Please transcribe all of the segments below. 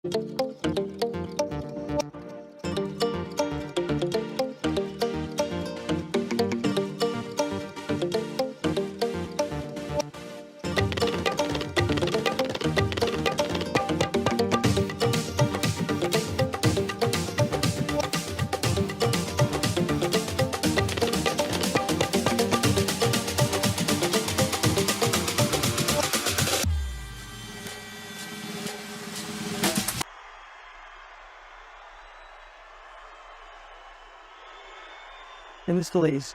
In this place.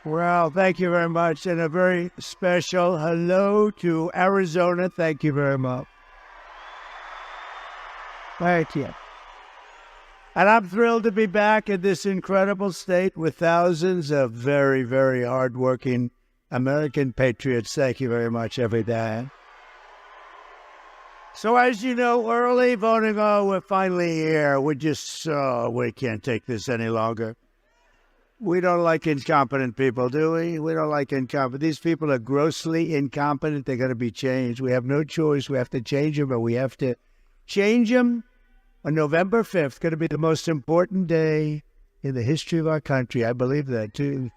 Well, thank you very much, and a very special hello to Arizona. Thank you very much. Thank you. And I'm thrilled to be back in this incredible state with thousands of very, very hardworking American patriots. Thank you very much every day. So as you know, early voting, we're finally here. We can't take this any longer. We don't like incompetent people, do we? We don't like incompetent. These people are grossly incompetent. They're going to be changed. We have no choice. We have to change them, but we have to change them on November 5th. Going to be the most important day in the history of our country. I believe that, too.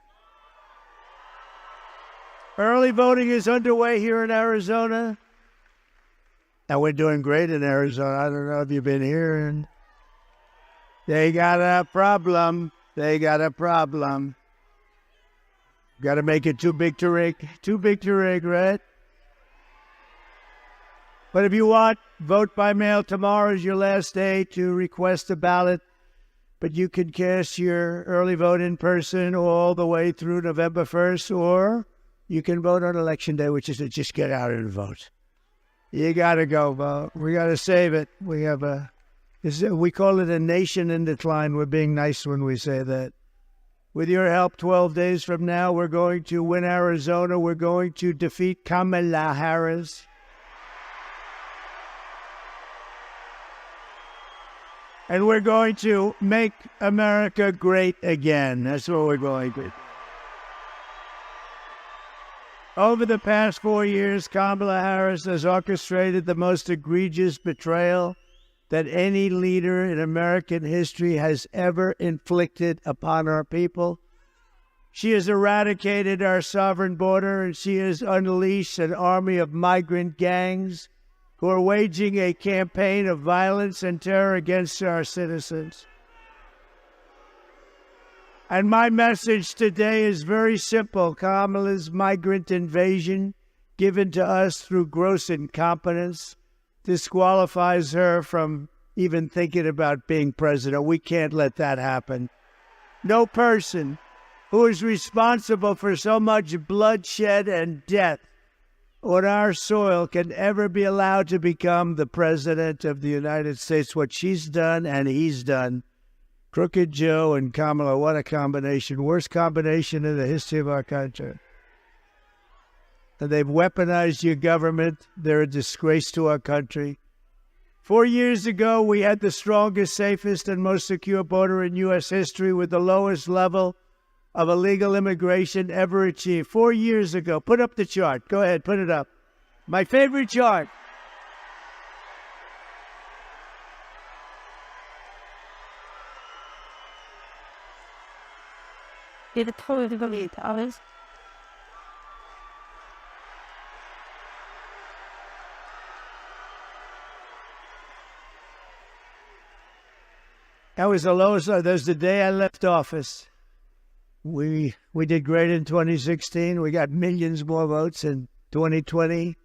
Early voting is underway here in Arizona. And we're doing great in Arizona. I don't know if you've been here. And they got a problem. They got a problem. Got to make it too big to rig. Too big to rig, right? But if you want, vote by mail. Tomorrow is your last day to request a ballot. But you can cast your early vote in person all the way through November 1st, or you can vote on Election Day, which is to just get out and vote. You got to go vote. We got to save it. We call it a nation in decline. We're being nice when we say that. With your help, 12 days from now, we're going to win Arizona. We're going to defeat Kamala Harris. And we're going to make America great again. That's what we're going to do. Over the past 4 years, Kamala Harris has orchestrated the most egregious betrayal that any leader in American history has ever inflicted upon our people. She has eradicated our sovereign border, and she has unleashed an army of migrant gangs who are waging a campaign of violence and terror against our citizens. And my message today is very simple. Kamala's migrant invasion, given to us through gross incompetence, disqualifies her from even thinking about being president. We can't let that happen. No person who is responsible for so much bloodshed and death on our soil can ever be allowed to become the president of the United States. What she's done and he's done. Crooked Joe and Kamala, what a combination. Worst combination in the history of our country. And they've weaponized your government. They're a disgrace to our country. 4 years ago, we had the strongest, safest, and most secure border in U.S. history with the lowest level of illegal immigration ever achieved. 4 years ago. Put up the chart. Go ahead, put it up. My favorite chart. That was the lowest. There's the day I left office. We did great in 2016. We got millions more votes in 2020.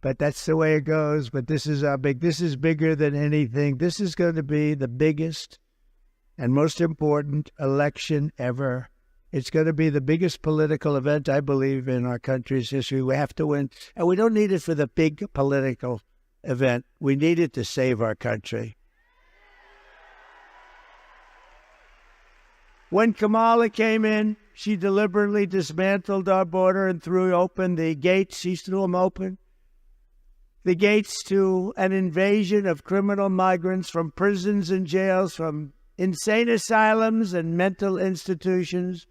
But that's the way it goes. But this is this is bigger than anything. This is going to be the biggest and most important election ever. It's going to be the biggest political event, I believe, in our country's history. We have to win. And we don't need it for the big political event. We need it to save our country. When Kamala came in, she deliberately dismantled our border and threw open the gates. She threw them open. the gates to an invasion of criminal migrants from prisons and jails, from insane asylums and mental institutions,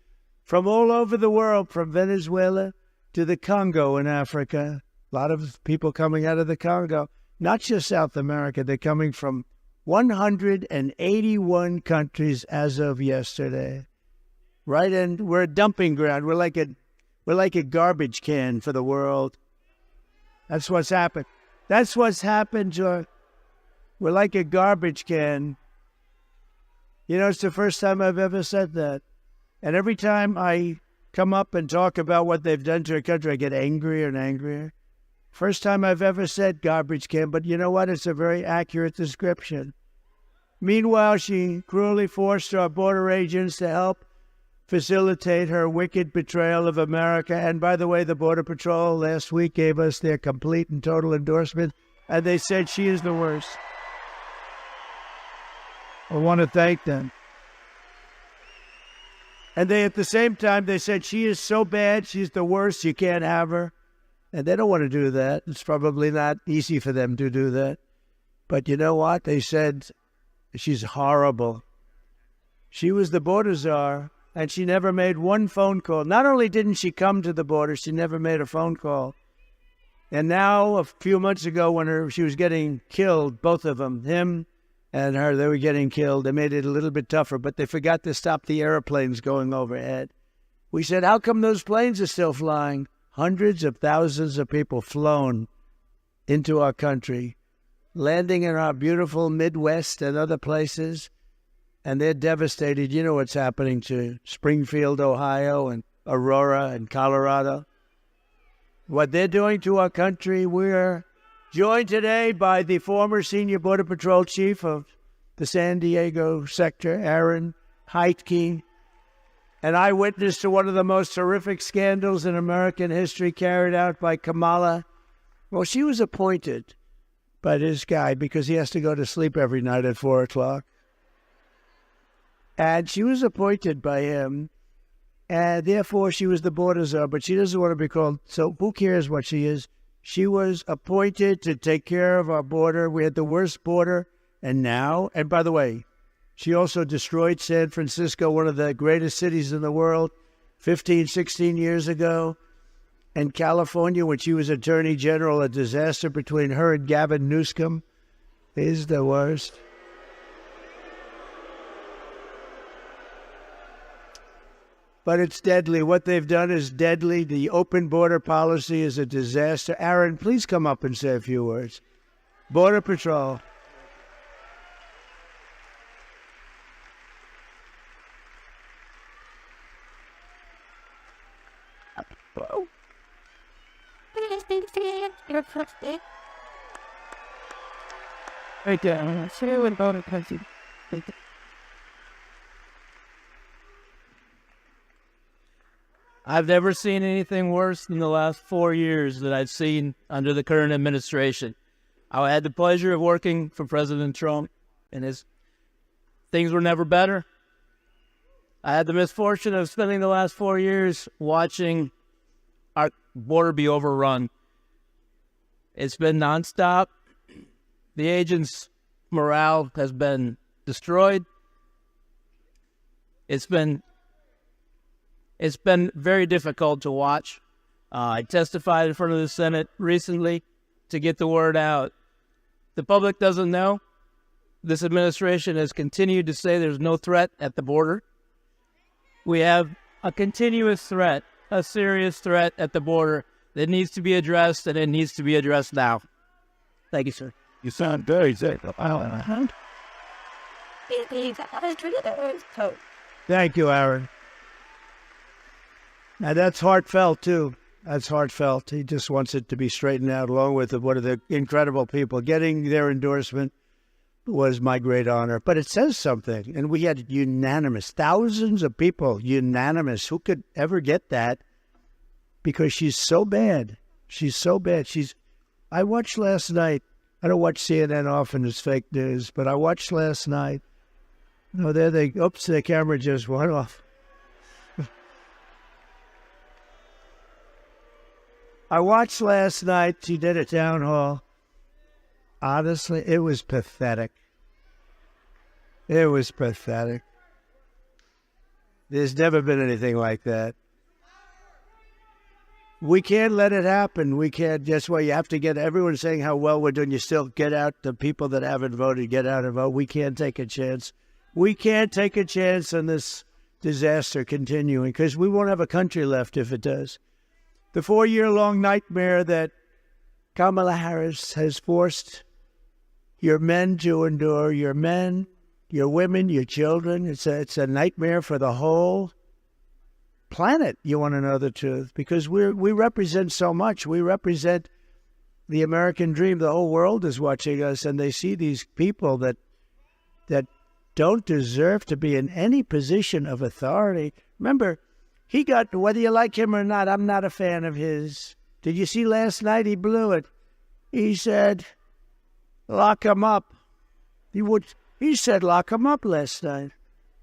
from all over the world, from Venezuela to the Congo in Africa. A lot of people coming out of the Congo, not just South America. They're coming from 181 countries as of yesterday. Right, and we're a dumping ground. We're like a garbage can for the world. That's what's happened. That's what's happened, George. We're like a garbage can. You know, it's the first time I've ever said that. And every time I come up and talk about what they've done to a country, I get angrier and angrier. First time I've ever said garbage can, but you know what? It's a very accurate description. Meanwhile, she cruelly forced our border agents to help facilitate her wicked betrayal of America. And by the way, the Border Patrol last week gave us their complete and total endorsement, and they said she is the worst. I want to thank them. And they, at the same time, they said she is so bad, she's the worst, you can't have her. And they don't want to do that. It's probably not easy for them to do that. But you know what? They said she's horrible. She was the border czar, and she never made one phone call. Not only didn't she come to the border, she never made a phone call. And now, a few months ago, when she was getting killed, both of them, him and her, they were getting killed. They made it a little bit tougher, but they forgot to stop the airplanes going overhead. We said, how come those planes are still flying? Hundreds of thousands of people flown into our country, landing in our beautiful Midwest and other places, and they're devastated. You know what's happening to Springfield, Ohio, and Aurora and Colorado. What they're doing to our country. We're joined today by the former senior Border Patrol chief of the San Diego sector, Aaron Heitke, an eyewitness to one of the most horrific scandals in American history carried out by Kamala. Well, she was appointed by this guy because he has to go to sleep every night at 4 o'clock. And she was appointed by him, and therefore she was the border czar, but she doesn't want to be called, so who cares what she is? She was appointed to take care of our border. We had the worst border, and now, and by the way, she also destroyed San Francisco, one of the greatest cities in the world, 15, 16 years ago. And California, when she was Attorney General, a disaster between her and Gavin Newsom is the worst. But it's deadly. What they've done is deadly. The open border policy is a disaster. Aaron, please come up and say a few words. Border Patrol. Hello. Right there. So about a country. I've never seen anything worse than the last 4 years that I've seen under the current administration. I had the pleasure of working for President Trump, and things were never better. I had the misfortune of spending the last 4 years watching our border be overrun. It's been nonstop. The agents' morale has been destroyed. It's been very difficult to watch. I testified in front of the Senate recently to get the word out. The public doesn't know. This administration has continued to say there's no threat at the border. We have a continuous threat, a serious threat at the border that needs to be addressed, and it needs to be addressed now. Thank you, sir. You sound very sick. Thank you, Aaron. Now, that's heartfelt, too. That's heartfelt. He just wants it to be straightened out, along with one of the incredible people. Getting their endorsement was my great honor. But it says something. And we had unanimous, thousands of people, unanimous. Who could ever get that? Because she's so bad. She's so bad. I watched last night. I don't watch CNN often. It's fake news. But I watched last night. No, oops, the camera just went off. I watched last night, she did a town hall, honestly, it was pathetic. It was pathetic. There's never been anything like that. We can't let it happen. We can't. That's why you have to get everyone saying how well we're doing. You still get out the people that haven't voted, get out and vote. We can't take a chance. We can't take a chance on this disaster continuing because we won't have a country left if it does. The 4-year-long nightmare that Kamala Harris has forced your men to endure, your men, your women, your children. It's a nightmare for the whole planet. You want to know the truth because we represent so much. We represent the American dream. The whole world is watching us, and they see these people that don't deserve to be in any position of authority. Remember, he got, whether you like him or not, I'm not a fan of his. Did you see last night? He blew it. He said, lock him up. He said, lock him up last night.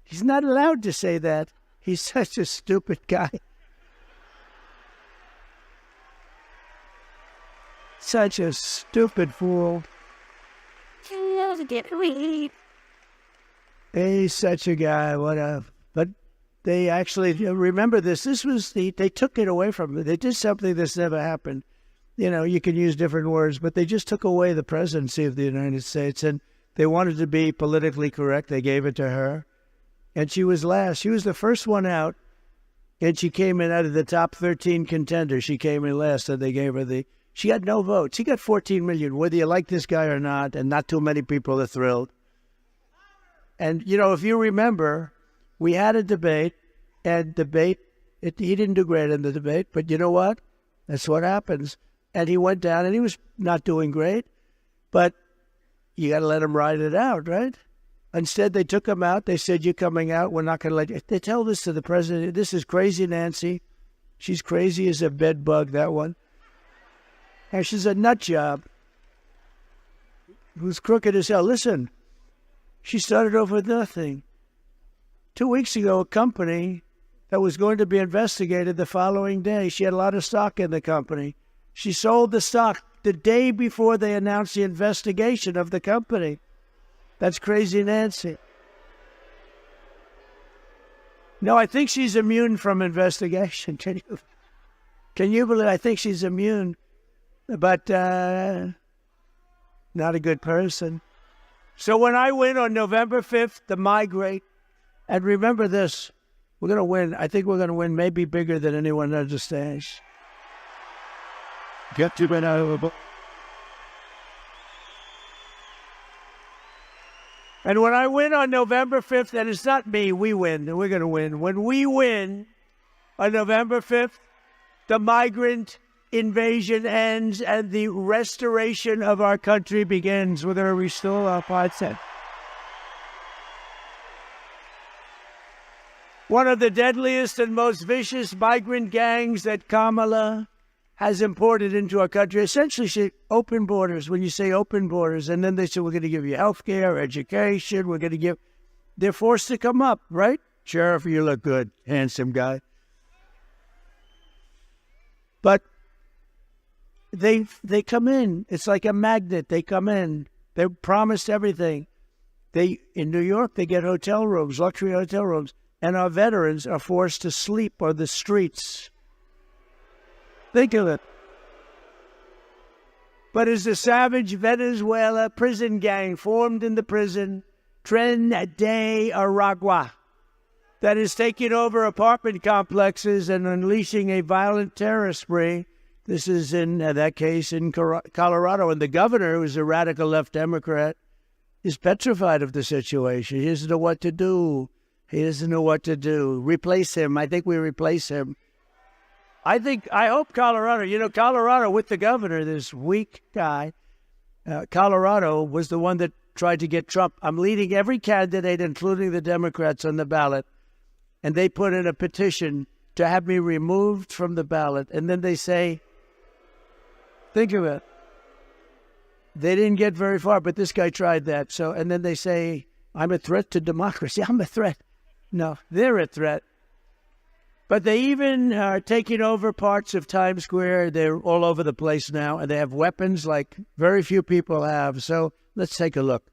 He's not allowed to say that. He's such a stupid guy. Such a stupid fool. He's such a guy. But they actually, remember this. They took it away from him. They did something that's never happened. You can use different words, but they just took away the presidency of the United States. And they wanted to be politically correct. They gave it to her. And she was last. She was the first one out. And she came in out of the top 13 contenders. She came in last, and they gave her she got no votes. She got 14 million, whether you like this guy or not, and not too many people are thrilled. And, if you remember, we had a debate, and he didn't do great in the debate, but you know what? That's what happens. And he went down, and he was not doing great, but you got to let him ride it out, right? Instead, they took him out. They said, you're coming out. We're not going to let you. They tell this to the president. This is crazy Nancy. She's crazy as a bed bug, that one. And she's a nut job who's crooked as hell. Listen, she started over with nothing. 2 weeks ago, a company that was going to be investigated the following day, she had a lot of stock in the company. She sold the stock the day before they announced the investigation of the company. That's crazy Nancy. No, I think she's immune from investigation. Can you believe? I think she's immune, but not a good person. So when I win on November 5th to migrate, and remember this, we're going to win. I think we're going to win maybe bigger than anyone understands. Get to win over. And when I win on November 5th, and it's not me, we win, and we're going to win. When we win on November 5th, the migrant invasion ends and the restoration of our country begins. We're going to restore our parts. One of the deadliest and most vicious migrant gangs that Kamala has imported into our country. Essentially, she open borders. When you say open borders, and then they say, we're going to give you health care, education, we're going to give... They're forced to come up, right? Sheriff, you look good, handsome guy. But they come in. It's like a magnet. They come in. They're promised everything. In New York, they get hotel rooms, luxury hotel rooms, and our veterans are forced to sleep on the streets. Think of it. But as the savage Venezuela prison gang formed in the prison, Tren de Aragua, that is taking over apartment complexes and unleashing a violent terror spree. This is in that case in Colorado. And the governor, who's a radical left Democrat, is petrified of the situation. He doesn't know what to do. Replace him. I think we replace him. I hope Colorado, Colorado with the governor, this weak guy, Colorado was the one that tried to get Trump. I'm leading every candidate, including the Democrats, on the ballot. And they put in a petition to have me removed from the ballot. And then they say, think of it. They didn't get very far, but this guy tried that. And then they say, I'm a threat to democracy. I'm a threat. No, they're a threat. But they even are taking over parts of Times Square. They're all over the place now, and they have weapons like very few people have. So let's take a look.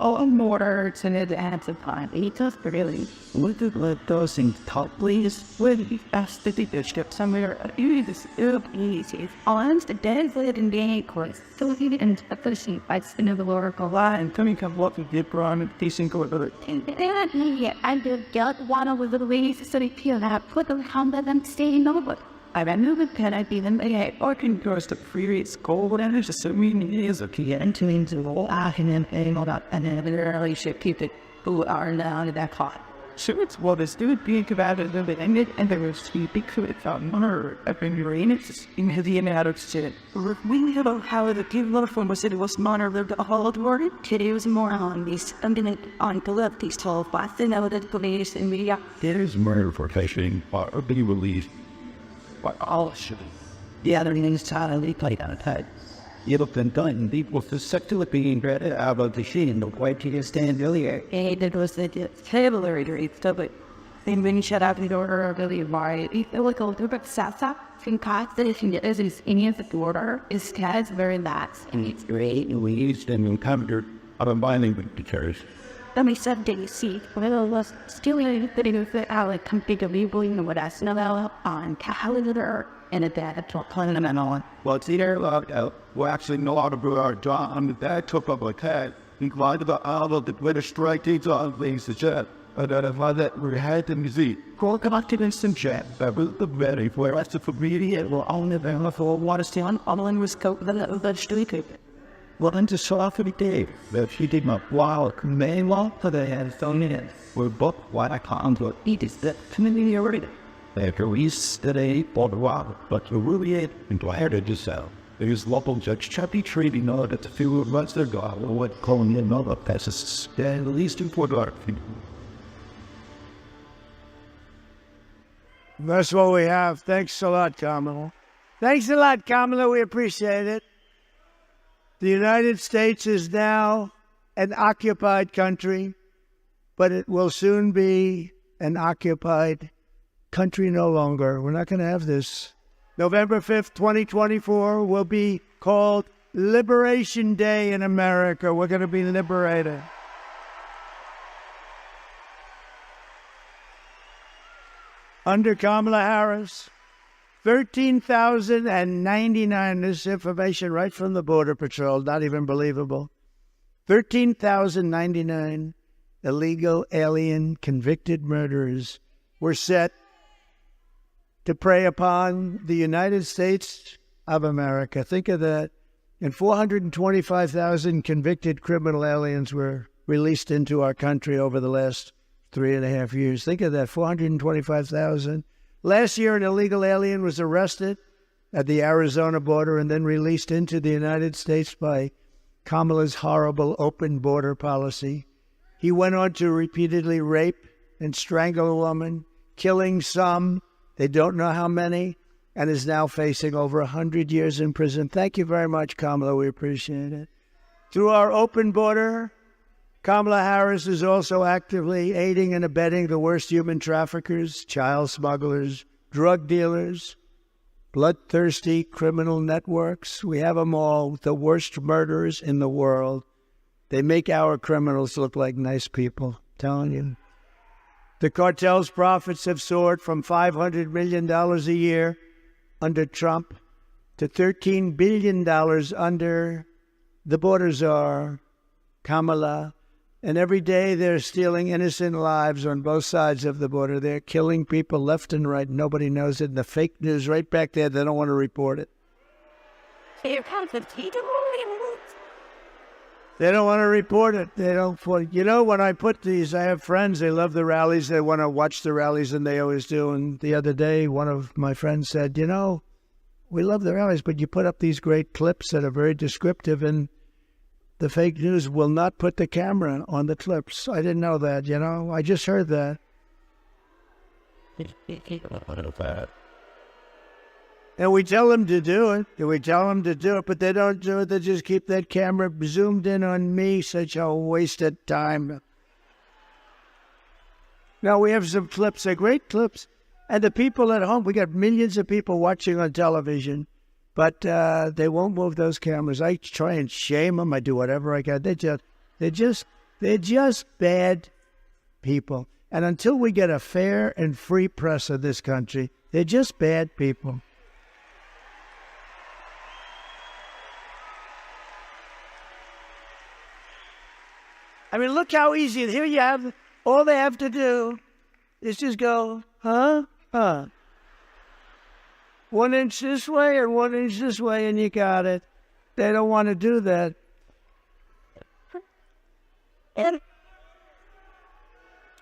Oh, mortar to the ads of time. It's us really. Would you let those things talk, please? Would you ask the bishop somewhere? You this easy. On the dead in the course. So he didn't officially fights in the oracle line. Coming come what we did on decent go to it. I did get one with the ways so they feel that put them come let them stay over. I knew that can I be them or can go to free school and it's just so many years of getting into all I can paying all that and then early ship people who are now in that hot. So it's what is doing big about it and there was speaking to it on her. I've been reading it in the out of shit. We have a how the people from was it was monor lived a whole word. Today was more on these something on the left these 12 but then out of the police and media. There is murder for fishing or be released. But all should the other things totally played on a tide. You'd have been done. People successfully being read out of the scene. The white you stand earlier. That was the vocabulary stuff. Then when you shut up the order of the why, if it was over but Sasa, in constellation is any of the order is cats very lax and it's great. We used and encountered other binding pictures. Let me set the seat. When I was still in the Alec completely bullying what I smell on calendar and a dad to plan and on. Well, it's either locked out. We actually know how to do our job on the dad took up like that. Inclined about all of the British strike these on things to chat. But I thought that we had to see. Call connected in some chat. That was the very where I said for me, it will only be for water stand. All in was coat the street. Well, then to soft every day, that she did not wow, main law, so they had thrown in. We're both what I can't do. It is that familiarity. After we today for the while, but to really it and to hire to sell. There's local judge Chappie Treaty know that the few of us their God or what calling in other passes, at least in Fort Dark. That's what we have. Thanks a lot, Kamala. Thanks a lot, Kamala. We appreciate it. The United States is now an occupied country, but it will soon be an occupied country no longer. We're not going to have this. November 5th, 2024 will be called Liberation Day in America. We're going to be liberated. Under Kamala Harris, 13,099, this information right from the Border Patrol, not even believable. 13,099 illegal alien convicted murderers were set to prey upon the United States of America. Think of that. And 425,000 convicted criminal aliens were released into our country over the last 3.5 years. Think of that, 425,000. Last year, an illegal alien was arrested at the Arizona border and then released into the United States by Kamala's horrible open border policy. He went on to repeatedly rape and strangle a woman, killing some, they don't know how many, and is now facing over 100 years in prison. Thank you very much, Kamala. We appreciate it. Through our open border, Kamala Harris is also actively aiding and abetting the worst human traffickers, child smugglers, drug dealers, bloodthirsty criminal networks. We have them all, the worst murderers in the world. They make our criminals look like nice people, I'm telling you. The cartel's profits have soared from $500 million a year under Trump to $13 billion under the border czar, Kamala. And every day they're stealing innocent lives on both sides of the border. They're killing people left and right. Nobody knows it. And the fake news right back there, they don't want to report it. They don't want to report it. They don't. You know, when I put these, I have friends, they love the rallies. They want to watch the rallies, and they always do. And the other day, one of my friends said, you know, we love the rallies, but you put up these great clips that are very descriptive, and the fake news will not put the camera on the clips. I didn't know that, you know. I just heard that. And we tell them to do it. But they don't do it. They just keep that camera zoomed in on me. Such a wasted time. Now we have some clips, they're great clips. And the people at home, we got millions of people watching on television, but they won't move those cameras. I try and shame them. I do whatever I can. They're just bad people. And until we get a fair and free press in this country, they're just bad people. I mean, look how easy. Here you have, all they have to do is just go, huh? 1 inch this way or 1 inch this way, and you got it. They don't want to do that.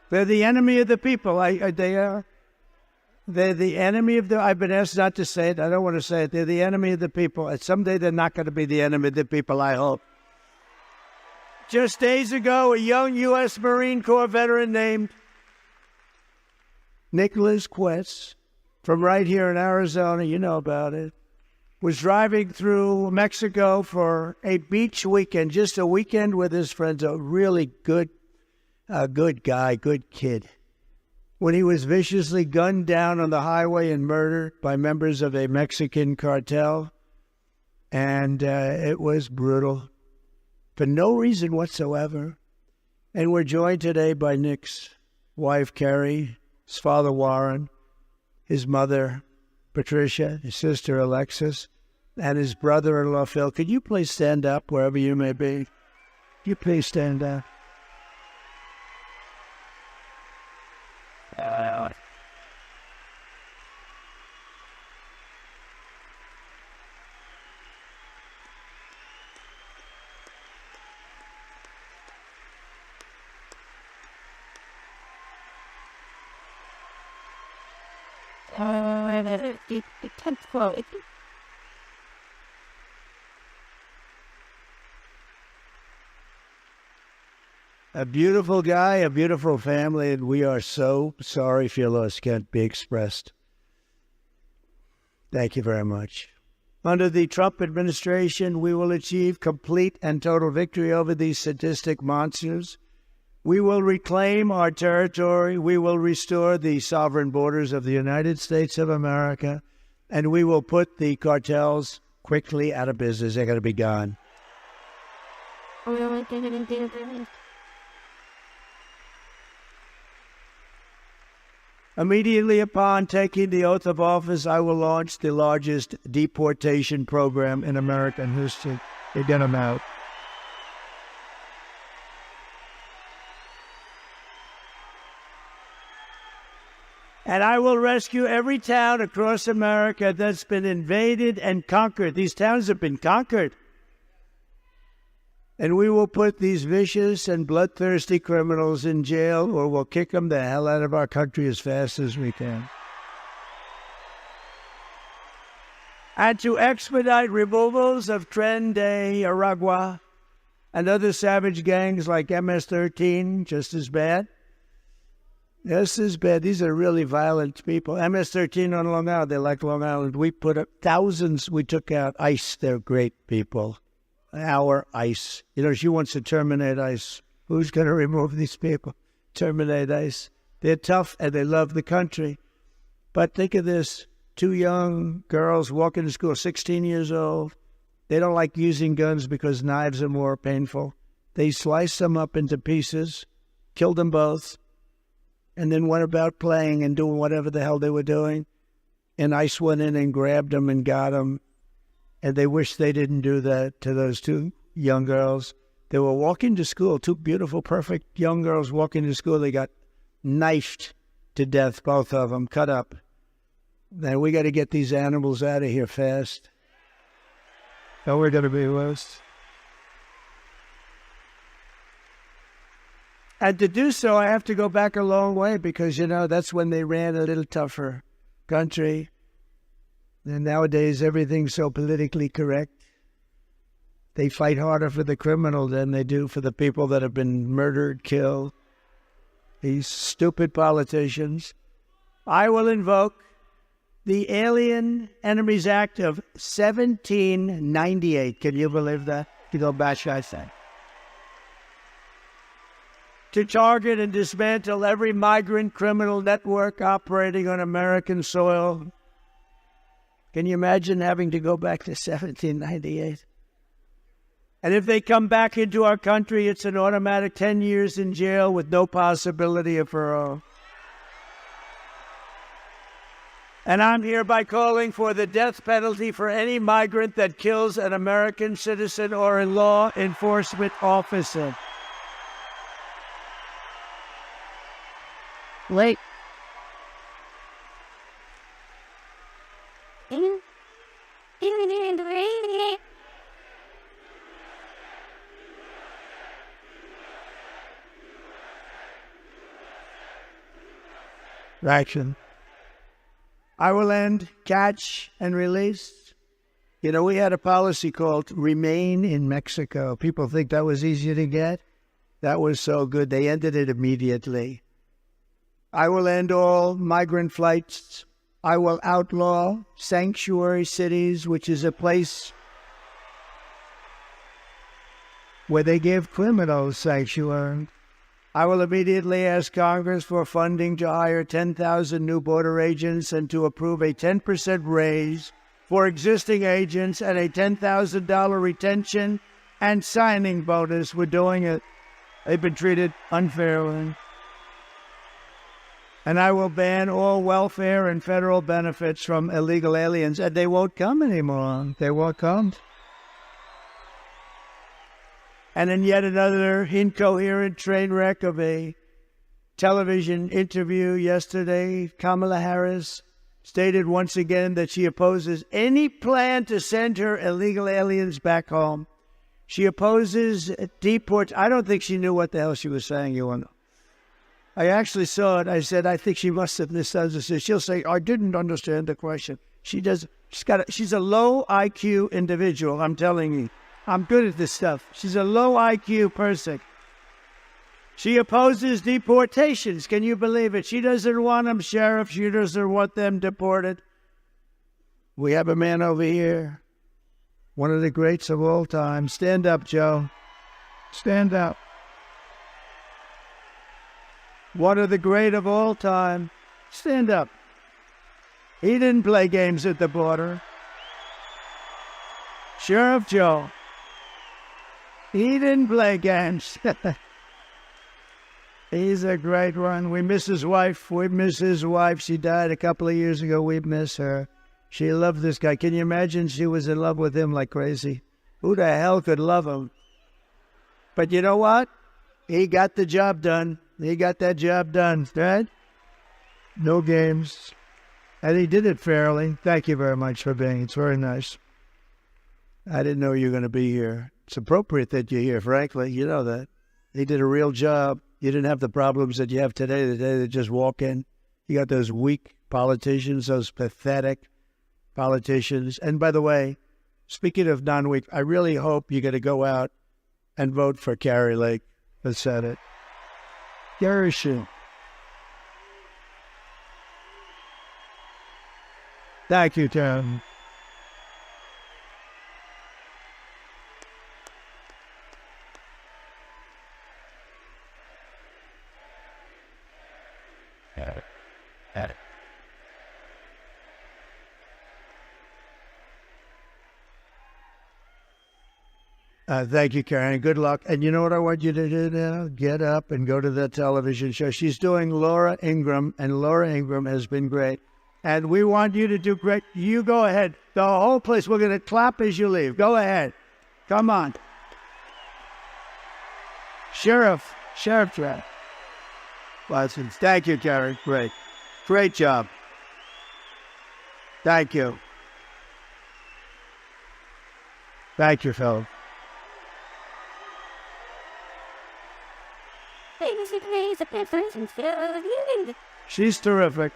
They're the enemy of the people. They are. They're the enemy of the... I've been asked not to say it. I don't want to say it. They're the enemy of the people. And someday they're not going to be the enemy of the people, I hope. Just days ago, a young U.S. Marine Corps veteran named Nicholas Quetz, from right here in Arizona, you know about it, was driving through Mexico for a beach weekend, just a weekend with his friends, a really good guy, good kid, when he was viciously gunned down on the highway and murdered by members of a Mexican cartel. And it was brutal for no reason whatsoever. And we're joined today by Nick's wife, Carrie, his father, Warren, his mother, Patricia, his sister, Alexis, and his brother-in-law, Phil. Could you please stand up wherever you may be? Could you please stand up? A beautiful guy, a beautiful family, and we are so sorry for your loss can't be expressed. Thank you very much. Under the Trump administration, we will achieve complete and total victory over these sadistic monsters. We will reclaim our territory. We will restore the sovereign borders of the United States of America, and we will put the cartels quickly out of business. They're going to be gone. Immediately upon taking the oath of office, I will launch the largest deportation program in American history. They get them out. And I will rescue every town across America that's been invaded and conquered. These towns have been conquered. And we will put these vicious and bloodthirsty criminals in jail, or we'll kick them the hell out of our country as fast as we can. And to expedite removals of Tren de Aragua and other savage gangs like MS-13, just as bad. Just as bad. These are really violent people. MS-13 on Long Island, they like Long Island. We put up thousands, we took out ICE. They're great people. Our ICE. You know, she wants to terminate ICE. Who's going to remove these people? Terminate ICE. They're tough and they love the country. But think of this. 2 young girls walking to school, 16 years old. They don't like using guns because knives are more painful. They sliced them up into pieces, killed them both, and then went about playing and doing whatever the hell they were doing. And ICE went in and grabbed them and got them. And they wish they didn't do that to those 2 young girls. They were walking to school, 2 beautiful, perfect young girls walking to school. They got knifed to death, both of them, cut up. And we got to get these animals out of here fast. Oh, we're going to be worse. And to do so, I have to go back a long way because, you know, that's when they ran a little tougher country. And nowadays, everything's so politically correct. They fight harder for the criminal than they do for the people that have been murdered, killed. These stupid politicians. I will invoke the Alien Enemies Act of 1798. Can you believe that? To go back, I say. to target and dismantle every migrant criminal network operating on American soil. Can you imagine having to go back to 1798? And if they come back into our country, it's an automatic 10 years in jail with no possibility of parole. And I'm hereby calling for the death penalty for any migrant that kills an American citizen or a law enforcement officer. Wait. Action. I will end, catch, and release. You know, we had a policy called Remain in Mexico. People think that was easy to get. That was so good. They ended it immediately. I will end all migrant flights. I will outlaw sanctuary cities, which is a place where they give criminals sanctuary. I will immediately ask Congress for funding to hire 10,000 new border agents and to approve a 10% raise for existing agents and a $10,000 retention and signing bonus. We're doing it. They've been treated unfairly. And I will ban all welfare and federal benefits from illegal aliens, and they won't come anymore. They won't come. And in yet another incoherent train wreck of a television interview yesterday, Kamala Harris stated once again that she opposes any plan to send her illegal aliens back home. She opposes deport. I don't think she knew what the hell she was saying, you know. I actually saw it. I said, I think she must have misunderstood. She'll say, I didn't understand the question. She does. She's a low IQ individual, I'm telling you. I'm good at this stuff. She's a low IQ person. She opposes deportations. Can you believe it? She doesn't want them, Sheriff. She doesn't want them deported. We have a man over here, one of the greats of all time. Stand up, Joe. Stand up. One of the great of all time. Stand up. He didn't play games at the border. Sheriff Joe. He didn't play games. He's a great one. We miss his wife. We miss his wife. She died a couple of years ago. We miss her. She loved this guy. Can you imagine? She was in love with him like crazy. Who the hell could love him? But you know what? He got the job done. He got that job done, right? No games. And he did it fairly. Thank you very much for being. It's very nice. I didn't know you were going to be here. It's appropriate that you're here, frankly. You know that. He did a real job. You didn't have the problems that you have today, the day they just walk in. You got those weak politicians, those pathetic politicians. And by the way, speaking of non-weak, I really hope you're going to go out and vote for Carrie Lake for Senate. Carrie should. Thank you, Tom. Thank you, Karen. Good luck. And you know what I want you to do now? Get up and go to that television show. She's doing Laura Ingraham, and Laura Ingraham has been great. And we want you to do great. You go ahead. The whole place, we're going to clap as you leave. Go ahead. Come on. Sheriff Trapp. Thank you, Karen. Great. Great job. Thank you. Thank you, fellow. She's terrific.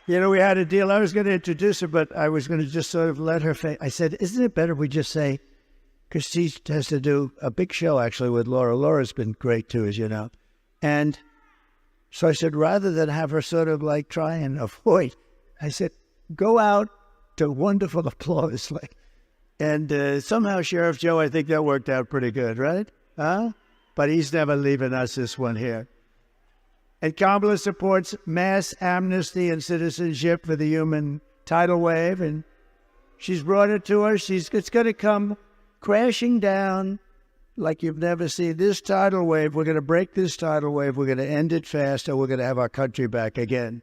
You know, we had a deal. I was going to introduce her, but I was going to just sort of let her I said, isn't it better if we just say, because she has to do a big show, actually, with Laura. Laura's been great, too, as you know. And so I said, rather than have her sort of like try and avoid, I said, go out to wonderful applause. Like, And somehow, Sheriff Joe, I think that worked out pretty good, right? Huh? But he's never leaving us this one here. And Kamala supports mass amnesty and citizenship for the human tidal wave, and she's brought it to us. It's going to come crashing down like you've never seen. This tidal wave, we're going to break this tidal wave. We're going to end it fast, or we're going to have our country back again.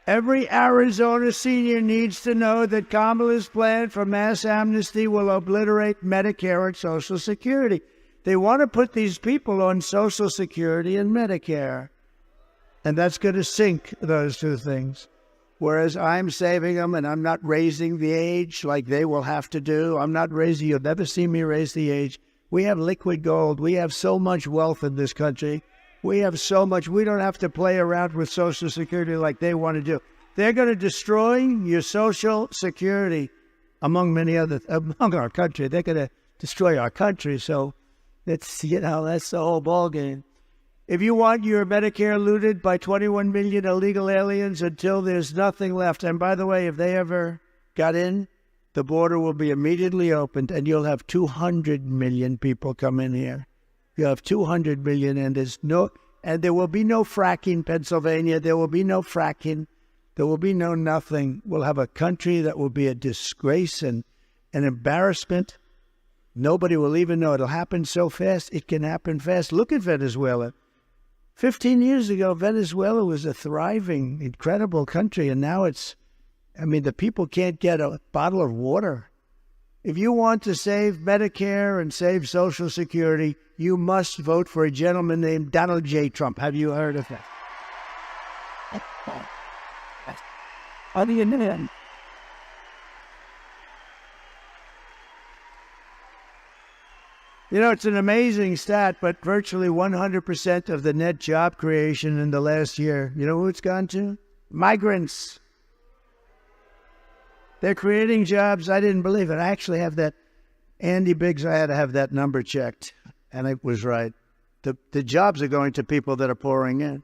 Every Arizona senior needs to know that Kamala's plan for mass amnesty will obliterate Medicare and Social Security. They want to put these people on Social Security and Medicare, and that's going to sink those two things. Whereas I'm saving them, and I'm not raising the age like they will have to do. I'm not raising, you'll never see me raise the age. We have liquid gold. We have so much wealth in this country. We have so much. We don't have to play around with Social Security like they want to do. They're going to destroy your Social Security among our country. They're going to destroy our country. So that's the whole ballgame. If you want your Medicare looted by 21 million illegal aliens until there's nothing left, and by the way, if they ever got in, the border will be immediately opened, and you'll have 200 million people come in here. You'll have 200 million, and there will be no fracking, Pennsylvania. There will be no fracking. There will be no nothing. We'll have a country that will be a disgrace and an embarrassment. Nobody will even know. It'll happen so fast. It can happen fast. Look at Venezuela. 15 years ago, Venezuela was a thriving, incredible country, and now the people can't get a bottle of water. If you want to save Medicare and save Social Security, you must vote for a gentleman named Donald J. Trump. Have you heard of that? On the internet. You know, it's an amazing stat, but virtually 100% of the net job creation in the last year, you know who it's gone to? Migrants. They're creating jobs. I didn't believe it. I actually have that. Andy Biggs, I had to have that number checked, and it was right. The jobs are going to people that are pouring in.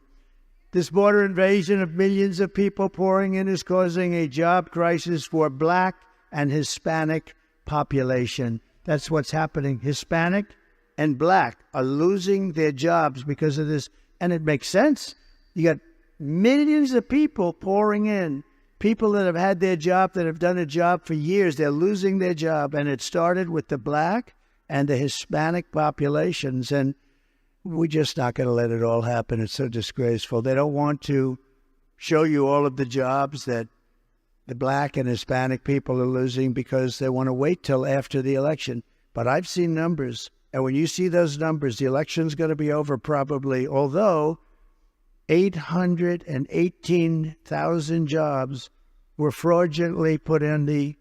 This border invasion of millions of people pouring in is causing a job crisis for Black and Hispanic population. That's what's happening. Hispanic and Black are losing their jobs because of this. And it makes sense. You got millions of people pouring in. People that have had their job, that have done a job for years, they're losing their job. And it started with the Black and the Hispanic populations. And we're just not going to let it all happen. It's so disgraceful. They don't want to show you all of the jobs that the Black and Hispanic people are losing because they want to wait till after the election. But I've seen numbers, and when you see those numbers, the election's going to be over probably, although 818,000 jobs were fraudulently put on the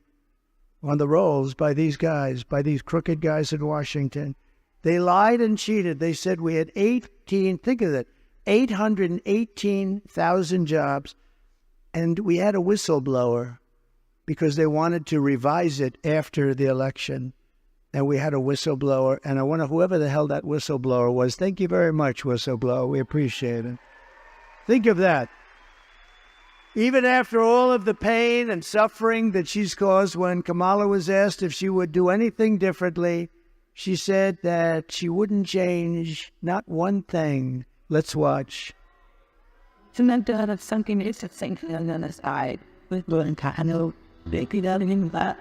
rolls by these guys, by these crooked guys in Washington. They lied and cheated. They said we had 818,000 jobs. And we had a whistleblower because they wanted to revise it after the election. And we had a whistleblower. And I wonder whoever the hell that whistleblower was. Thank you very much, whistleblower. We appreciate it. Think of that. Even after all of the pain and suffering that she's caused, when Kamala was asked if she would do anything differently, she said that she wouldn't change not one thing. Let's watch. And then to have something interesting on the side with one kind of making that in that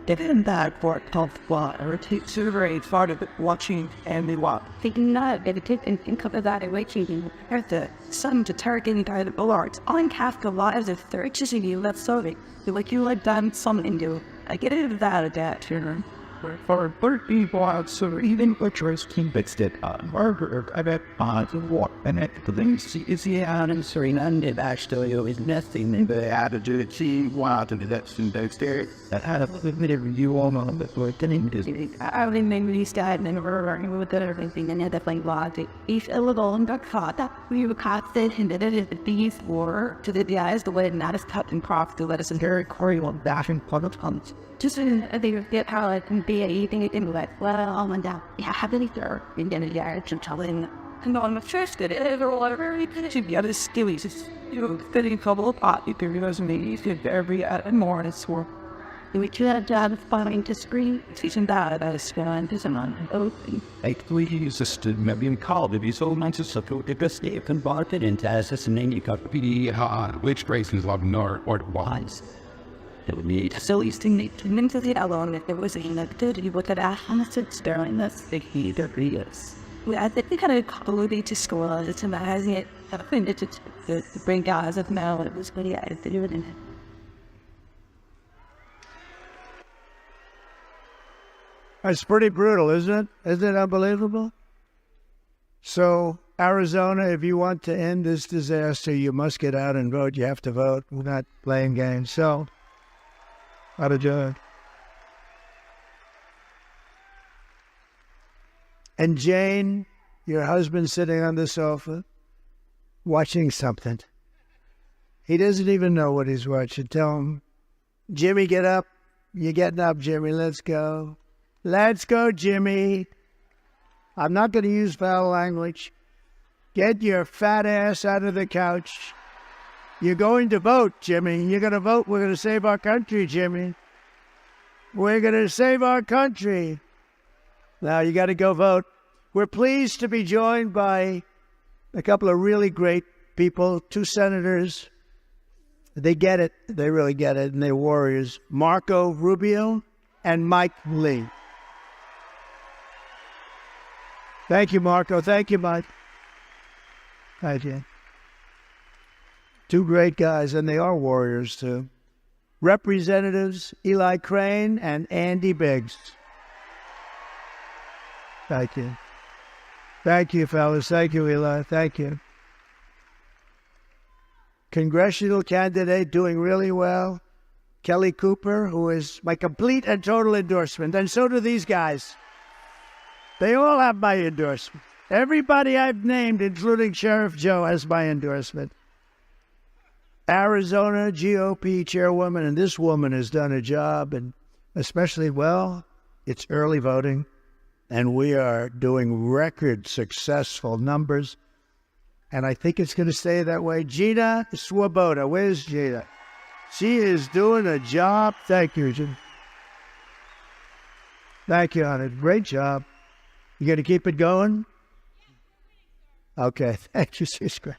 different that for top water to survey part of it watching and they walk. Thinking that it didn't think of that awakening at the sun to targeting by the bullards. On cast a lot of the third just in you left solving. Like you like done something new. I get it that here. For birthday wild, so even butchers can fix it. Margaret, I bet what and it the things is the answer and it actually is nothing in the attitude see wild and that's in those there that had a bit of you all on the floor didn't I only made me start and we're with everything and the thing was if a little and got caught that we were caught that and that it these were to the eyes the way not as cut and cropped to let us in very cordial dashing plug of puns. Just they get how it can be anything it can be like, well, and down. Yeah, have any there in the yard and telling. And on the first good, it all very good to be other skills. It's fitting couple of pot, you can use me, every and more, it's for We tried to find the screen. Season that I spent this amount of Actually, he assisted maybe in college. He's so nice to support the best they converted into assassinating the which races of North or wise. it would be so easy to into the alone if it was elected. You would have honest staring that's the key to readers. I think we had a couple of to school. It's amazing it happened to bring guys up now. It was really out there in it. It's pretty brutal, isn't it? Isn't it unbelievable? So, Arizona, if you want to end this disaster, you must get out and vote. You have to vote. We're not playing games. So, how to do it. And Jane, your husband sitting on the sofa, watching something. He doesn't even know what he's watching. Tell him, Jimmy, get up. You're getting up, Jimmy. Let's go. Let's go, Jimmy. I'm not going to use foul language. Get your fat ass out of the couch. You're going to vote, Jimmy. You're going to vote. We're going to save our country, Jimmy. We're going to save our country. Now you got to go vote. We're pleased to be joined by a couple of really great people, 2 senators. They get it. They really get it. And they're warriors. Marco Rubio and Mike Lee. Thank you, Marco. Thank you, Mike. Thank you. 2 great guys, and they are warriors, too. Representatives Eli Crane and Andy Biggs. Thank you. Thank you, fellas. Thank you, Eli. Thank you. Congressional candidate doing really well, Kelly Cooper, who is my complete and total endorsement. And so do these guys. They all have my endorsement. Everybody I've named, including Sheriff Joe, has my endorsement. Arizona GOP chairwoman, and this woman has done a job, and especially, well, it's early voting, and we are doing record successful numbers, and I think it's going to stay that way. Gina Swoboda, where's Gina? She is doing a job. Thank you, Gina. Thank you, honey. Great job. You going to keep it going? Okay, thank you, she's great.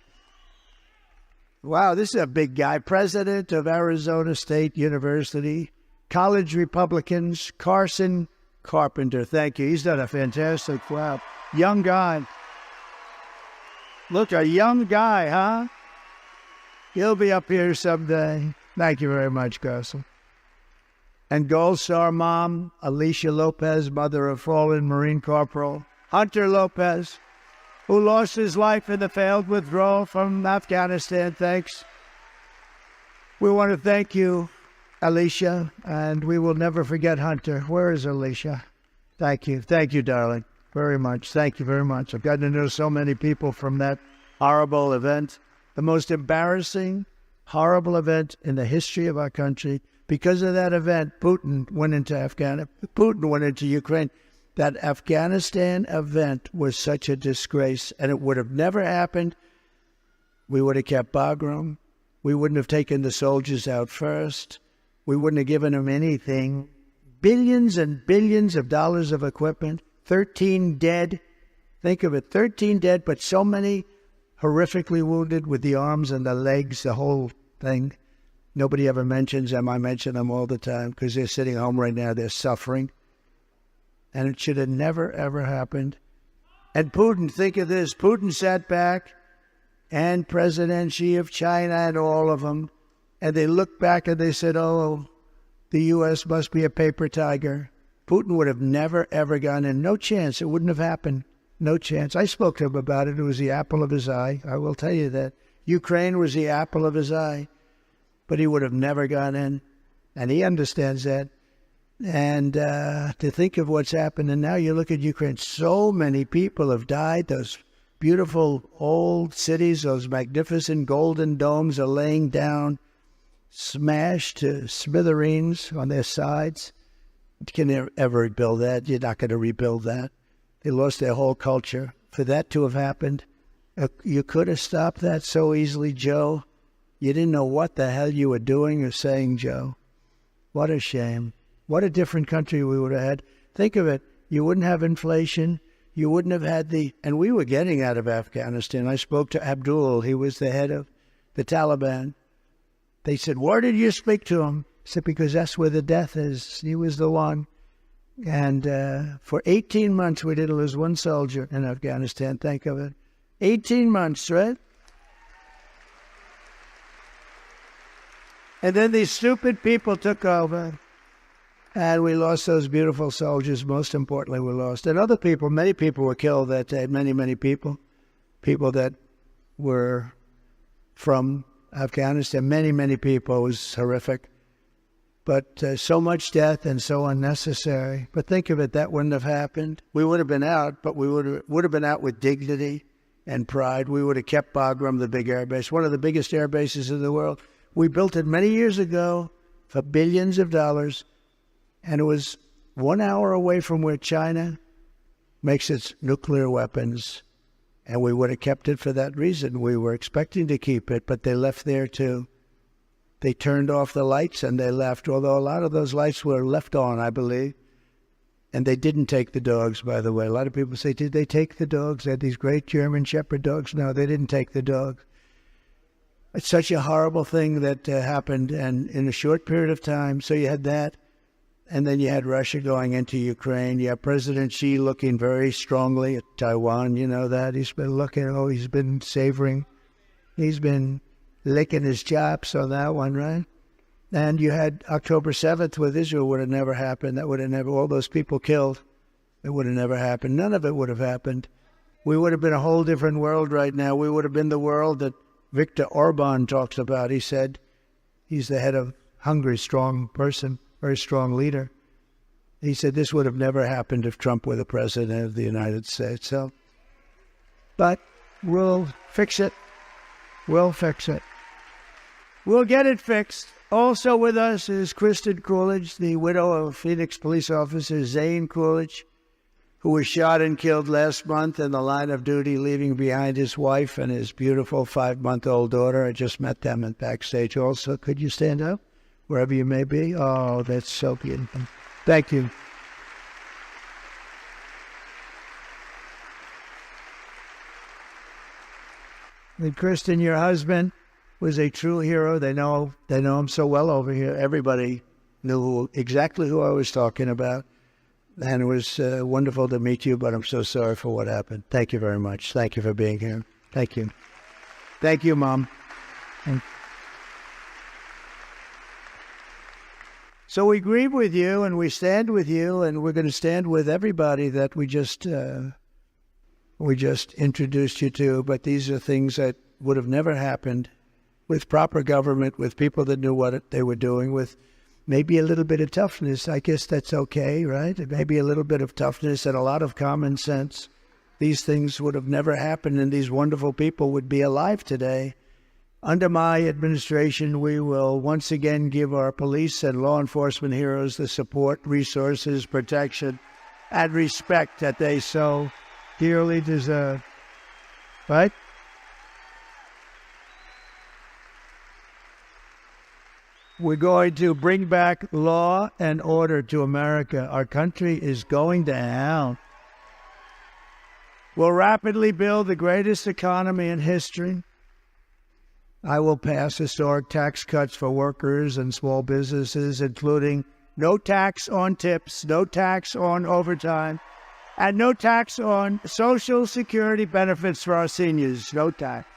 Wow, this is a big guy. President of Arizona State University, college Republicans, Carson Carpenter. Thank you. He's done a fantastic job. Young guy. Look, a young guy, huh? He'll be up here someday. Thank you very much, Carson. And Gold Star mom, Alicia Lopez, mother of fallen Marine Corporal Hunter Lopez, who lost his life in the failed withdrawal from Afghanistan. Thanks. We want to thank you, Alicia, and we will never forget Hunter. Where is Alicia? Thank you. Thank you, darling, very much. Thank you very much. I've gotten to know so many people from that horrible event, the most embarrassing, horrible event in the history of our country. Because of that event, Putin went into Ukraine. That Afghanistan event was such a disgrace, and it would have never happened. We would have kept Bagram. We wouldn't have taken the soldiers out first. We wouldn't have given them anything. Billions and billions of dollars of equipment, 13 dead. Think of it, 13 dead, but so many horrifically wounded with the arms and the legs, the whole thing. Nobody ever mentions them. I mention them all the time because they're sitting home right now. They're suffering. And it should have never, ever happened. And Putin, think of this. Putin sat back, and President Xi of China and all of them, and they looked back and they said, oh, the U.S. must be a paper tiger. Putin would have never, ever gone in. No chance. It wouldn't have happened. No chance. I spoke to him about it. It was the apple of his eye. I will tell you that. Ukraine was the apple of his eye. But he would have never gone in. And he understands that. And to think of what's happened, and now you look at Ukraine, so many people have died. Those beautiful old cities, those magnificent golden domes are laying down, smashed to smithereens on their sides. You can ever rebuild that. You're not going to rebuild that. They lost their whole culture. For that to have happened, you could have stopped that so easily, Joe. You didn't know what the hell you were doing or saying, Joe. What a shame. What a different country we would have had. Think of it. You wouldn't have inflation. You wouldn't have had and we were getting out of Afghanistan. I spoke to Abdul. He was the head of the Taliban. They said, where did you speak to him? I said, because that's where the death is. He was the one. And for 18 months, we didn't lose one soldier in Afghanistan. Think of it. 18 months, right? And then these stupid people took over, and we lost those beautiful soldiers. Most importantly, we lost. And other people, many people were killed that day, many people. People that were from Afghanistan, many people. It was horrific. But so much death and so unnecessary. But think of it, that wouldn't have happened. We would have been out, but we would have been out with dignity and pride. We would have kept Bagram, the big air base, one of the biggest air bases in the world. We built it many years ago for billions of dollars, and it was 1 hour away from where China makes its nuclear weapons, and we would have kept it for that reason. We were expecting to keep it, but they left there too. They turned off the lights and they left, although a lot of those lights were left on, I believe. And they didn't take the dogs, by the way. A lot of people say, did they take the dogs? They had these great German Shepherd dogs. No, they didn't take the dogs. It's such a horrible thing that happened, and in a short period of time. So you had that, and then you had Russia going into Ukraine. You have President Xi looking very strongly at Taiwan. You know that. He's been looking, he's been savoring. He's been licking his chops on that one, right? And you had October 7th with Israel would have never happened. That would have never, all those people killed. It would have never happened. None of it would have happened. We would have been a whole different world right now. We would have been the world that Viktor Orban talks about. He said he's the head of Hungary, strong person, very strong leader. He said this would have never happened if Trump were the president of the United States. So, but we'll fix it. We'll fix it. We'll get it fixed. Also with us is Kristen Coolidge, the widow of Phoenix police officer Zane Coolidge, who was shot and killed last month in the line of duty, leaving behind his wife and his beautiful 5-month-old daughter. I just met them at backstage also. Could you stand up, wherever you may be? Oh, that's so beautiful. Thank you. And Kristen, your husband was a true hero. They know him so well over here. Everybody knew exactly who I was talking about. And it was wonderful to meet you, but I'm so sorry for what happened. Thank you very much. Thank you for being here. Thank you. Thank you, Mom. So we grieve with you, and we stand with you, and we're going to stand with everybody that we just introduced you to. But these are things that would have never happened with proper government, with people that knew what they were doing, with maybe a little bit of toughness. I guess that's okay, right? Maybe a little bit of toughness and a lot of common sense. These things would have never happened, and these wonderful people would be alive today. Under my administration, we will once again give our police and law enforcement heroes the support, resources, protection, and respect that they so dearly deserve. Right? We're going to bring back law and order to America. Our country is going to hell. We'll rapidly build the greatest economy in history. I will pass historic tax cuts for workers and small businesses, including no tax on tips, no tax on overtime, and no tax on Social Security benefits for our seniors. No tax.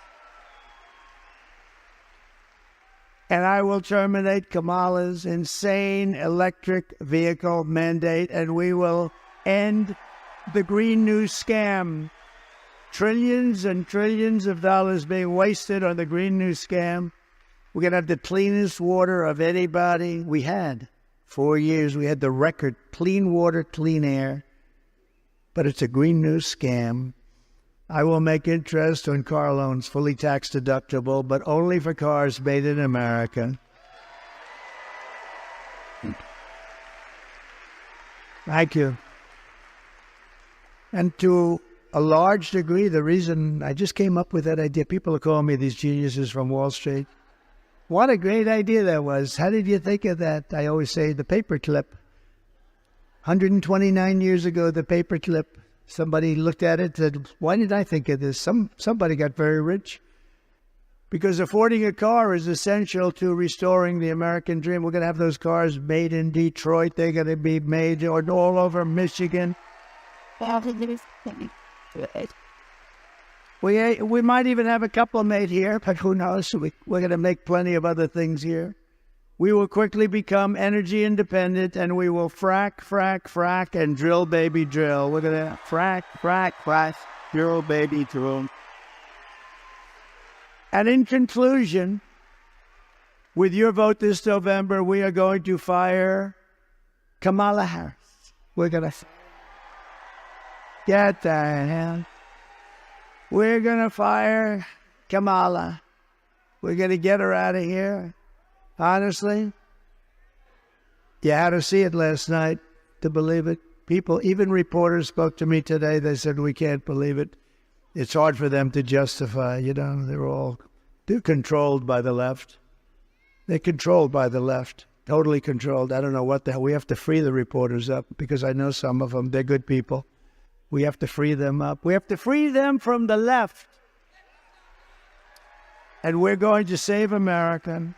And I will terminate Kamala's insane electric vehicle mandate, and we will end the Green New Scam. Trillions and trillions of dollars being wasted on the Green New Scam. We're going to have the cleanest water of anybody. We had 4 years. We had the record, clean water, clean air. But it's a Green New Scam. I will make interest on car loans fully tax deductible, but only for cars made in America. Thank you. And to a large degree, the reason I just came up with that idea, people are calling me these geniuses from Wall Street. What a great idea that was. How did you think of that? I always say the paperclip. 129 years ago, the paperclip. Somebody looked at it and said, why did I think of this? Somebody got very rich. Because affording a car is essential to restoring the American dream. We're going to have those cars made in Detroit. They're going to be made all over Michigan. We might even have a couple made here, but who knows? We're going to make plenty of other things here. We will quickly become energy independent, and we will frack, frack, frack, and drill, baby, drill. We're going to frack, frack, frack, drill, baby, drill. And in conclusion, with your vote this November, we are going to fire Kamala Harris. We're going to get the hell. We're going to fire Kamala. We're going to get her out of here. Honestly, you had to see it last night to believe it. People, even reporters spoke to me today. They said, we can't believe it. It's hard for them to justify, they're controlled by the left. They're controlled by the left, totally controlled. I don't know what the hell. We have to free the reporters up because I know some of them. They're good people. We have to free them up. We have to free them from the left. And we're going to save America.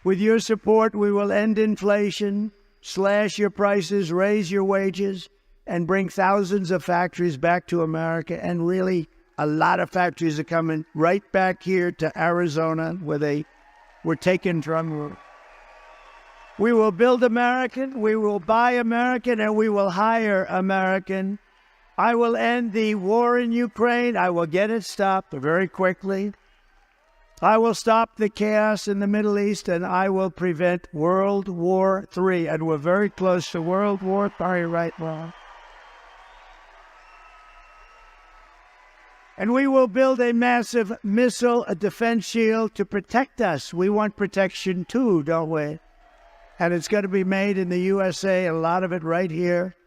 With your support, we will end inflation, slash your prices, raise your wages, and bring thousands of factories back to America. And really, a lot of factories are coming right back here to Arizona, where they were taken from. We will build American, we will buy American, and we will hire American. I will end the war in Ukraine. I will get it stopped very quickly. I will stop the chaos in the Middle East, and I will prevent World War III. And we're very close to World War III right now. And we will build a massive missile, a defense shield to protect us. We want protection too, don't we? And it's going to be made in the USA, a lot of it right here.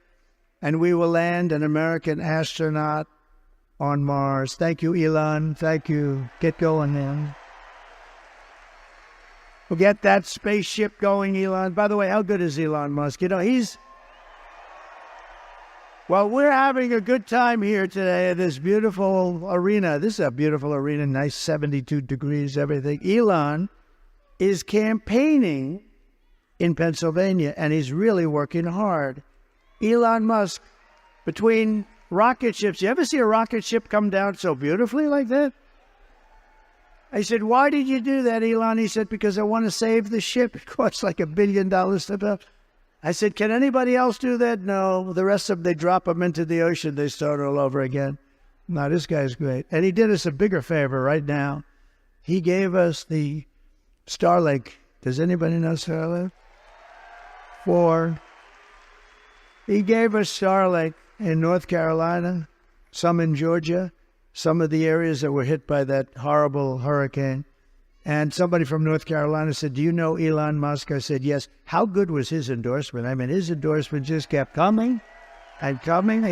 And we will land an American astronaut on Mars. Thank you, Elon. Thank you. Get going, man. We'll get that spaceship going, Elon. By the way, how good is Elon Musk? Well, we're having a good time here today at this beautiful arena. This is a beautiful arena, nice 72 degrees, everything. Elon is campaigning in Pennsylvania, and he's really working hard. Elon Musk, between rocket ships, you ever see a rocket ship come down so beautifully like that? I said, why did you do that, Elon? He said, because I want to save the ship. It costs like $1 billion to build. I said, can anybody else do that? No. The rest of them, they drop them into the ocean. They start all over again. No, this guy's great. And he did us a bigger favor right now. He gave us the Starlink. Does anybody know Starlink? He gave us Starlink in North Carolina, some in Georgia, some of the areas that were hit by that horrible hurricane. And somebody from North Carolina said, do you know Elon Musk? I said, yes. How good was his endorsement? I mean, his endorsement just kept coming and coming.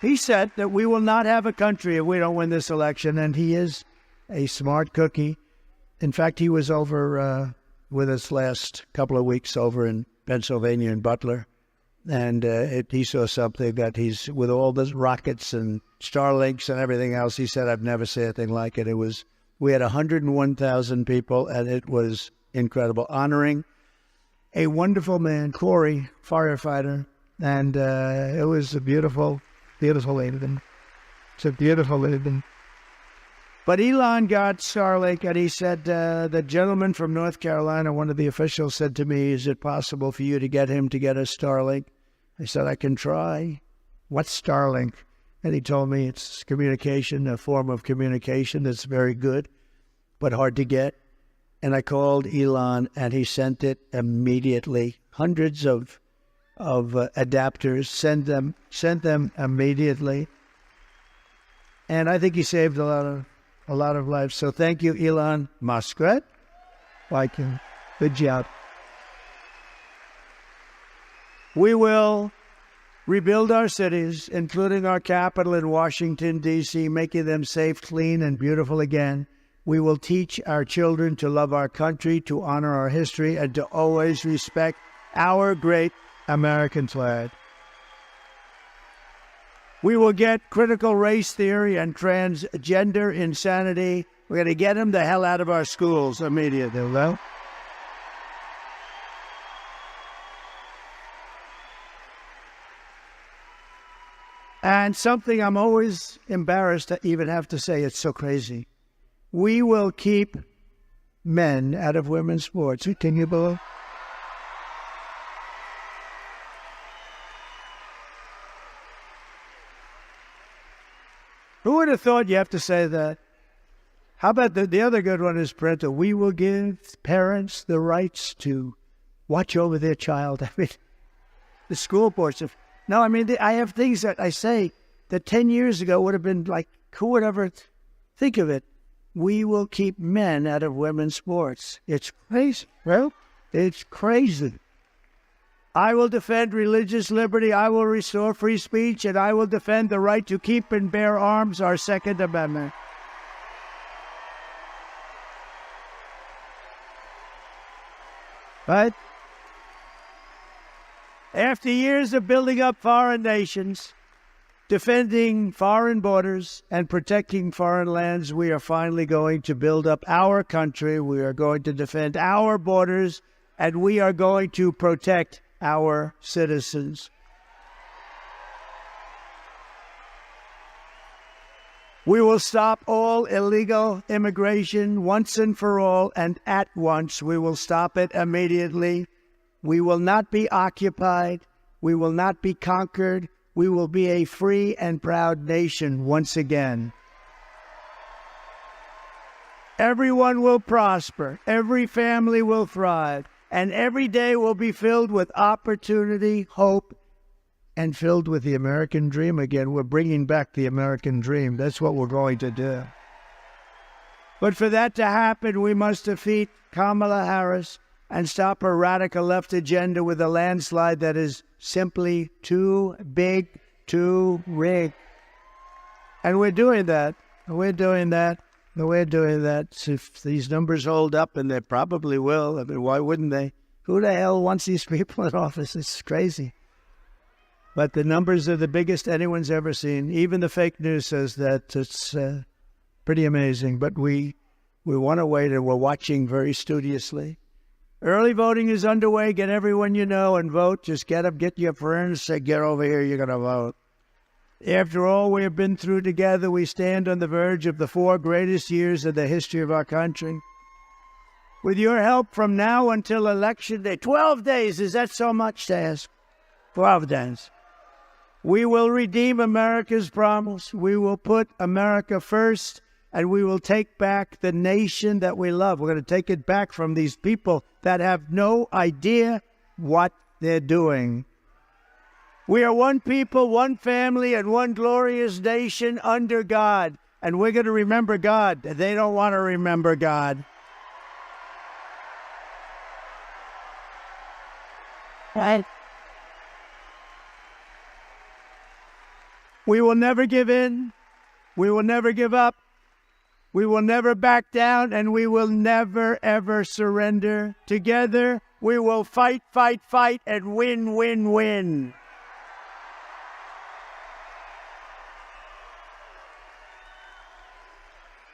He said that we will not have a country if we don't win this election. And he is a smart cookie. In fact, he was over with us last couple of weeks over in Pennsylvania in Butler. And he saw something that he's, with all the rockets and Starlinks and everything else, he said, I've never seen anything like it. We had 101,000 people, and it was incredible, honoring a wonderful man, Corey, firefighter, and it was a beautiful, beautiful evening. It's a beautiful evening. But Elon got Starlink, and he said, the gentleman from North Carolina, one of the officials, said to me, is it possible for you to get him to get a Starlink? I said, I can try. What's Starlink? And he told me it's communication, a form of communication that's very good, but hard to get. And I called Elon, and he sent it immediately. Hundreds of adapters, sent them immediately. And I think he saved a lot of lives. So thank you, Elon Musk. Right? Thank you. Good job. We will rebuild our cities, including our capital in Washington, D.C., making them safe, clean, and beautiful again. We will teach our children to love our country, to honor our history, and to always respect our great American flag. We will get critical race theory and transgender insanity. We're going to get them the hell out of our schools immediately, though. And something I'm always embarrassed to even have to say, it's so crazy. We will keep men out of women's sports. Can you believe? Who would have thought you have to say that? How about the other good one is parental? We will give parents the rights to watch over their child. I mean, the school boards. No, I mean, I have things that I say that 10 years ago would have been like, who would ever think of it? We will keep men out of women's sports. It's crazy, right? It's crazy. I will defend religious liberty, I will restore free speech, and I will defend the right to keep and bear arms, our Second Amendment. Right? After years of building up foreign nations, defending foreign borders, and protecting foreign lands, we are finally going to build up our country. We are going to defend our borders, and we are going to protect our citizens. We will stop all illegal immigration once and for all, and at once. We will stop it immediately. We will not be occupied. We will not be conquered. We will be a free and proud nation once again. Everyone will prosper. Every family will thrive. And every day will be filled with opportunity, hope, and filled with the American dream again. We're bringing back the American dream. That's what we're going to do. But for that to happen, we must defeat Kamala Harris and stop her radical left agenda with a landslide that is simply too big, too rigged. And we're doing that. We're doing that. We're doing that. If these numbers hold up, and they probably will, I mean, why wouldn't they? Who the hell wants these people in office? It's crazy. But the numbers are the biggest anyone's ever seen. Even the fake news says that. It's pretty amazing. But we want to wait, and we're watching very studiously. Early voting is underway. Get everyone you know and vote. Just get up, get your friends, say, get over here, you're going to vote. After all we have been through together, we stand on the verge of the 4 greatest years of the history of our country. With your help from now until Election Day, 12 days, is that so much to ask? 12 days. We will redeem America's promise. We will put America first, and we will take back the nation that we love. We're going to take it back from these people that have no idea what they're doing. We are one people, one family, and one glorious nation under God. And we're going to remember God. They don't want to remember God. Right. We will never give in. We will never give up. We will never back down, and we will never, ever surrender. Together, we will fight, fight, fight, and win, win, win.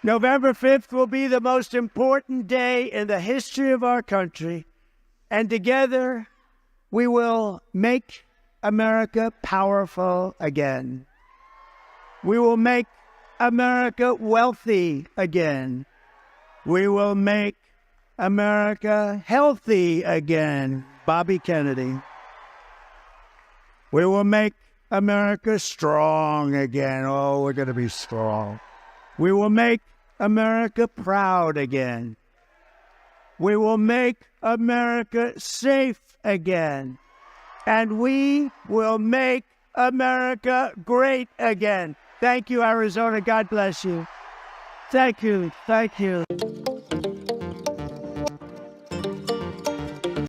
November 5th will be the most important day in the history of our country, and together we will make America powerful again. We will make America wealthy again. We will make America healthy again. Bobby Kennedy. We will make America strong again. Oh, we're going to be strong. We will make America proud again. We will make America safe again. And we will make America great again. Thank you, Arizona. God bless you. Thank you. Thank you.